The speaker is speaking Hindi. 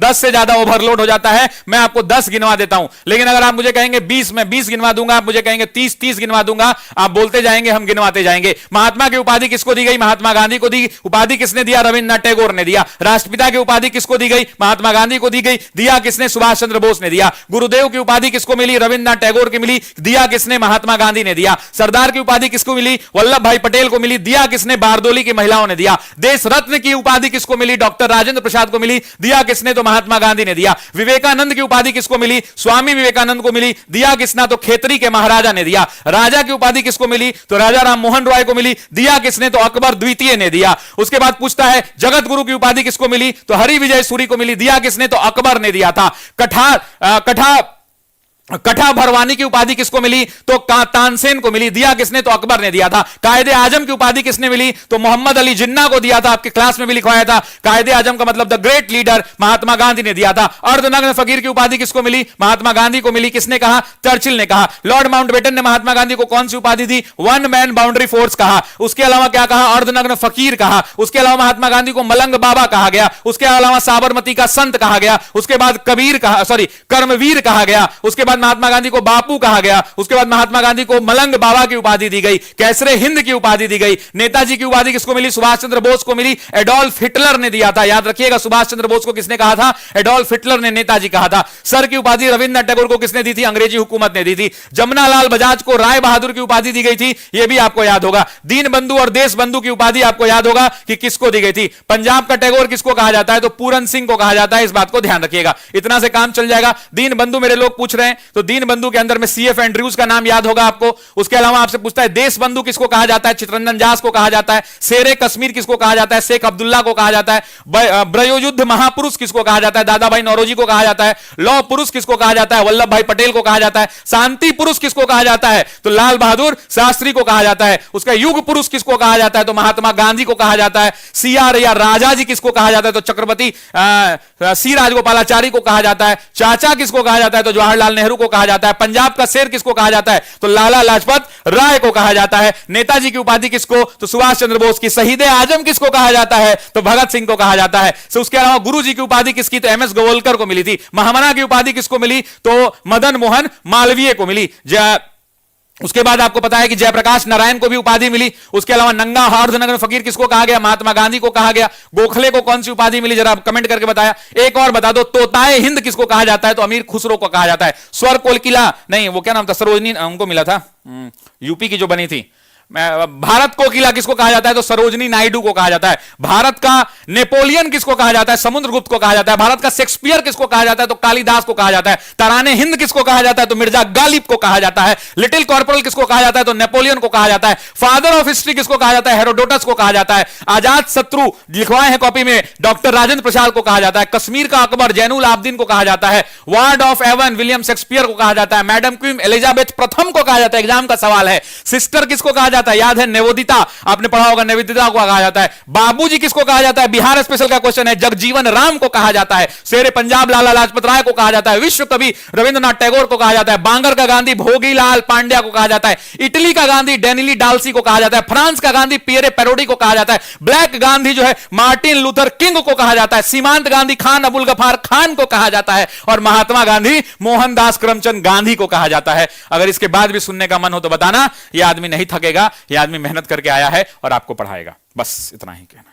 10 से ज्यादा ओवरलोड हो जाता है। मैं आपको 10 गिनवा देता हूं, लेकिन अगर आप मुझे कहेंगे 20, मैं 20 गिनवा दूंगा, आप मुझे कहेंगे 30 गिनवा दूंगा, आप बोलते जाएंगे, हम गिनवाते जाएंगे। महात्मा की उपाधि किसको दी गई? महात्मा गांधी को दी। उपाधि किसने दिया? रविन्द्रनाथ टैगोर ने दिया। राष्ट्रपिता की उपाधि किसको दी गई? महात्मा गांधी को दी गई। दिया किसने? सुभाष चंद्र बोस ने दिया। गुरुदेव की उपाधि किसको मिली? रविन्द्रनाथ टैगोर की मिली। दिया किसने? महात्मा गांधी ने दिया। सरदार की उपाधि किसको मिली? वल्लभ भाई पटेल को मिली। दिया किसने? बारदोली की महिलाओं ने दिया। देश रत्न की उपाधि किसको मिली? डॉक्टर राजेंद्र प्रसाद को मिली। दिया किसने? तो महात्मा गांधी ने दिया। विवेकानंद की उपाधि किसको मिली? स्वामी विवेकानंद को मिली। दिया किसना? तो खेतरी के महाराजा ने दिया। राजा की उपाधि किसको मिली? तो राजा राम मोहन रॉय को मिली। दिया किसने? तो अकबर द्वितीय ने दिया। उसके बाद पूछता है जगत गुरु की उपाधि किसको मिली? तो हरि विजय सूरी को मिली। दिया किसने? तो अकबर ने दिया था। कठा भरवानी की उपाधि किसको मिली? तो तानसेन को मिली। दिया किसने? तो अकबर ने दिया था। कायदे आजम की उपाधि किसने मिली? तो मोहम्मद अली जिन्ना को दिया था। आपके क्लास में भी लिखवाया था, कायदे आजम का मतलब the great leader, Mahatma Gandhi ने दिया था। अर्धनग्न फकीर की उपाधि किसको मिली? महात्मा गांधी को मिली। किसने कहा? चर्चिल ने कहा। लॉर्ड माउंटबेटन ने महात्मा गांधी को कौन सी उपाधि दी? वन मैन बाउंड्री फोर्स कहा। उसके अलावा क्या कहा? अर्धनग्न फकीर कहा। उसके अलावा महात्मा गांधी को मलंग बाबा कहा गया। उसके अलावा साबरमती का संत कहा गया। उसके बाद कर्मवीर कहा गया। उसके बाद महात्मा गांधी को बापू कहा गया। उसके बाद महात्मा गांधी को मलंग बाबा की उपाधि दी गई। कैसरे हिंद की उपाधि दी गई। नेताजी की उपाधि किसको मिली? सुभाष चंद्र बोस को मिली। एडोल्फ हिटलर ने दिया था। याद रखिएगा, सुभाष चंद्र बोस को किसने कहा था? एडोल्फ हिटलर ने नेताजी कहा था। सर की उपाधि रविन्द्रनाथ टैगोर को किसने दी थी? अंग्रेजी हुकूमत ने दी थी। जमुनालाल बजाज को राय बहादुर की उपाधि दी गई थी, यह भी आपको याद होगा। दीन बंधु और देश बंधु की उपाधि आपको याद होगा कि किसको दी गई थी। पंजाब का टैगोर किसको कहा जाता है? तो पूरन सिंह को कहा जाता है। इस बात को ध्यान रखिएगा, इतना से काम चल जाएगा। दीन बंधु मेरे लोग पूछ रहे हैं, तो दीन बंधु के अंदर में सीएफ एंड्रयूज का नाम याद होगा आपको। उसके अलावा आपसे पूछता है देश बंधु किसको कहा जाता है? चितरंजन दास को कहा जाता है। शेरे कश्मीर किसको कहा जाता है? शेख अब्दुल्ला को कहा जाता है। ब्रयोयुद्ध महापुरुष किसको कहा जाता है? दादा भाई नौरोजी को कहा जाता है। लौह पुरुष किसको कहा जाता है? वल्लभ भाई पटेल को कहा जाता है। शांति पुरुष किसको कहा जाता है? तो लाल बहादुर शास्त्री को कहा जाता है। उसका युग पुरुष किसको कहा जाता है? तो महात्मा गांधी को कहा जाता है। सीआर या राजा जी किसको कहा जाता है? तो चक्रवर्ती सी राजगोपालाचारी को कहा जाता है। चाचा किसको कहा जाता है? तो जवाहरलाल नेहरू को कहा जाता है। पंजाब का शेर किसको कहा जाता है? तो लाला लाजपत राय को कहा जाता है। नेताजी की उपाधि किसको? तो सुभाष चंद्र बोस की। शहीद आजम किसको कहा जाता है? तो भगत सिंह को कहा जाता है। उसके अलावा गुरु जी की उपाधि किसकी? तो एमएस गोवलकर को मिली थी। महामना की उपाधि किसको मिली? तो मदन मोहन मालवीय को मिली। उसके बाद आपको पता है कि जयप्रकाश नारायण को भी उपाधि मिली। उसके अलावा नंगा अर्धनग्न फकीर किसको कहा गया? महात्मा गांधी को कहा गया। गोखले को कौन सी उपाधि मिली? जरा आप कमेंट करके बताया। एक और बता दो, तोताए हिंद किसको कहा जाता है? तो अमीर खुसरो को कहा जाता है। स्वर कोलकिला नहीं, वो क्या नाम था? सरोजनी, उनको मिला था, यूपी की जो बनी थी। भारत को किला किसको कहा जाता है? तो सरोजनी नायडू को कहा जाता है। भारत का नेपोलियन किसको कहा जाता है? समुद्रगुप्त को कहा जाता है। भारत का शेक्सपियर किसको कहा जाता है? तो कालिदास को कहा जाता है। तराने हिंद किसको कहा जाता है? तो मिर्जा गालिब को कहा जाता है। लिटिल कॉर्पोरल किसको कहा जाता है? तो नेपोलियन को कहा जाता है। फादर ऑफ हिस्ट्री किसको कहा जाता है? हेरोडोटस को कहा जाता है। आजाद शत्रु लिखवाए हैं कॉपी में, डॉक्टर राजेंद्र प्रसाद को कहा जाता है। कश्मीर का अकबर जैनुल आबदीन को कहा जाता है। Bard of Avon William Shakespeare को कहा जाता है। मैडम क्वीन एलिजाबेथ प्रथम को कहा जाता है। एग्जाम का सवाल है। सिस्टर किसको कहा जाता है? याद है, नेवोदिता, आपने पढ़ा होगा, निवेदिता को कहा जाता है। बाबूजी किसको कहा जाता है? बिहार स्पेशल का क्वेश्चन है। जगजीवन राम को कहा जाता है। शेरे पंजाब लाला लाजपत राय को कहा जाता है। विश्व कवि रविंद्रनाथ टैगोर को कहा जाता है। बांगर का गांधी भोगीलाल पांड्या को कहा जाता है। इटली का गांधी डेनिली डाल्सी को कहा जाता है। फ्रांस का गांधी पियरे पेरोडी को कहा जाता है। ब्लैक गांधी जो है मार्टिन लूथर किंग को कहा जाता है। सीमांत गांधी खान अबुल गफार खान को कहा जाता है। और महात्मा गांधी मोहनदास करमचंद गांधी को कहा जाता है। अगर इसके बाद भी सुनने का मन हो तो बताना। यह आदमी नहीं थकेगा, यह आदमी मेहनत करके आया है और आपको पढ़ाएगा। बस इतना ही कहना।